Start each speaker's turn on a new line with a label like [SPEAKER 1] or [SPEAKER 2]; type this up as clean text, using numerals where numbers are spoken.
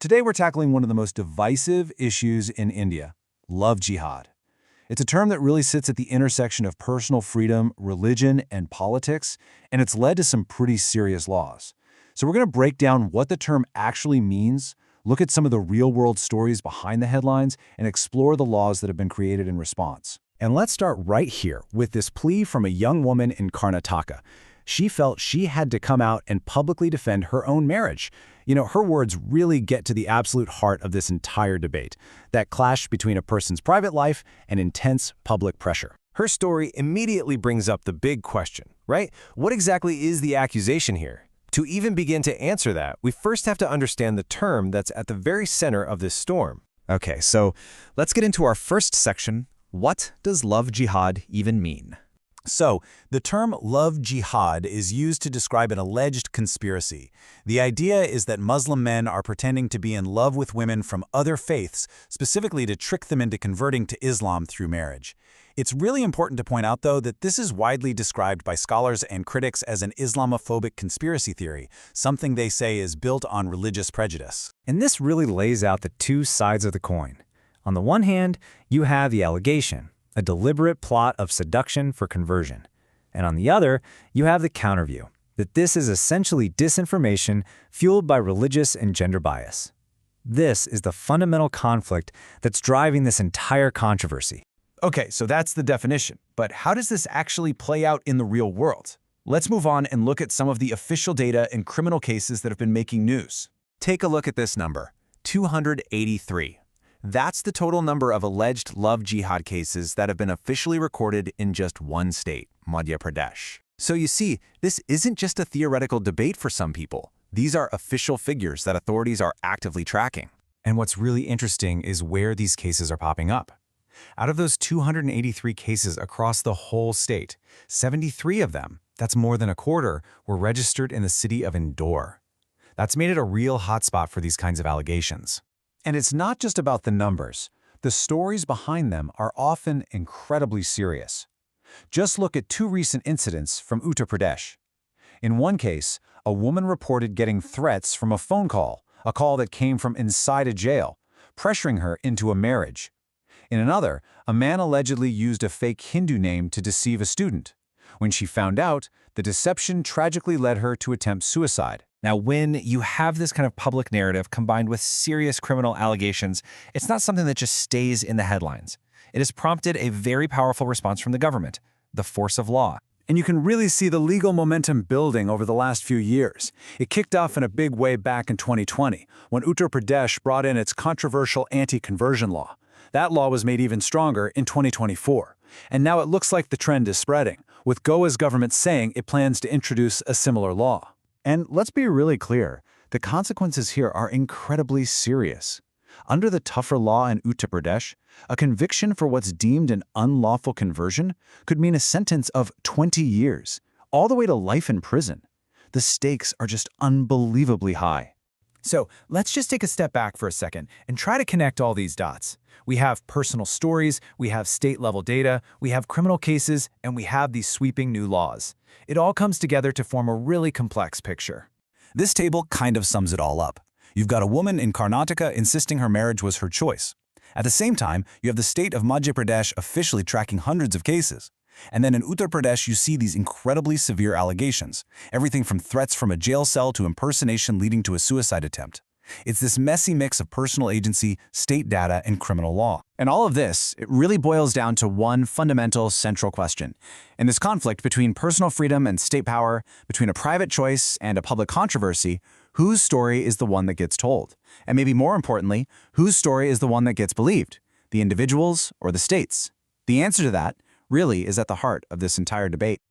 [SPEAKER 1] Today we're tackling one of the most divisive issues in India, love jihad. It's a term that really sits at the intersection of personal freedom, religion, and politics, and it's led to some pretty serious laws. So we're going to break down what the term actually means, look at some of the real-world stories behind the headlines, and explore the laws that have been created in response. And let's start right here with this plea from a young woman in Karnataka. She felt she had to come out and publicly defend her own marriage. Her words really get to the absolute heart of this entire debate, that clash between a person's private life and intense public pressure.
[SPEAKER 2] Her story immediately brings up the big question, right? What exactly is the accusation here? To even begin to answer that, we first have to understand the term that's at the very center of this storm.
[SPEAKER 3] Okay, so let's get into our first section. What does love jihad even mean?
[SPEAKER 1] So, the term love jihad is used to describe an alleged conspiracy. The idea is that Muslim men are pretending to be in love with women from other faiths, specifically to trick them into converting to Islam through marriage. It's really important to point out, though, that this is widely described by scholars and critics as an Islamophobic conspiracy theory, something they say is built on religious prejudice.
[SPEAKER 3] And this really lays out the two sides of the coin. On the one hand, you have the allegation, a deliberate plot of seduction for conversion. And on the other, you have the counterview, that this is essentially disinformation fueled by religious and gender bias. This is the fundamental conflict that's driving this entire controversy.
[SPEAKER 1] Okay, so that's the definition. But how does this actually play out in the real world? Let's move on and look at some of the official data and criminal cases that have been making news.
[SPEAKER 2] Take a look at this number, 283. That's the total number of alleged love jihad cases that have been officially recorded in just one state, Madhya Pradesh. So you see, this isn't just a theoretical debate for some people. These are official figures that authorities are actively tracking.
[SPEAKER 1] And what's really interesting is where these cases are popping up. Out of those 283 cases across the whole state, 73 of them, that's more than a quarter, were registered in the city of Indore. That's made it a real hotspot for these kinds of allegations. And it's not just about the numbers. The stories behind them are often incredibly serious. Just look at two recent incidents from Uttar Pradesh. In one case, a woman reported getting threats from a phone call, a call that came from inside a jail, pressuring her into a marriage. In another, a man allegedly used a fake Hindu name to deceive a student. When she found out, the deception tragically led her to attempt suicide.
[SPEAKER 3] Now, when you have this kind of public narrative combined with serious criminal allegations, it's not something that just stays in the headlines. It has prompted a very powerful response from the government, the force of law.
[SPEAKER 1] And you can really see the legal momentum building over the last few years. It kicked off in a big way back in 2020, when Uttar Pradesh brought in its controversial anti-conversion law. That law was made even stronger in 2024. And now it looks like the trend is spreading, with Goa's government saying it plans to introduce a similar law. And let's be really clear, the consequences here are incredibly serious. Under the tougher law in Uttar Pradesh, a conviction for what's deemed an unlawful conversion could mean a sentence of 20 years, all the way to life in prison. The stakes are just unbelievably high.
[SPEAKER 3] So let's just take a step back for a second and try to connect all these dots. We have personal stories, we have state-level data, we have criminal cases, and we have these sweeping new laws. It all comes together to form a really complex picture.
[SPEAKER 1] This table kind of sums it all up. You've got a woman in Karnataka insisting her marriage was her choice. At the same time, you have the state of Madhya Pradesh officially tracking hundreds of cases. And then in Uttar Pradesh, you see these incredibly severe allegations, everything from threats from a jail cell to impersonation leading to a suicide attempt. It's this messy mix of personal agency, state data, and criminal law. And all of this, it really boils down to one fundamental central question. In this conflict between personal freedom and state power, between a private choice and a public controversy, whose story is the one that gets told? And maybe more importantly, whose story is the one that gets believed? The individuals or the states? The answer to that really is at the heart of this entire debate.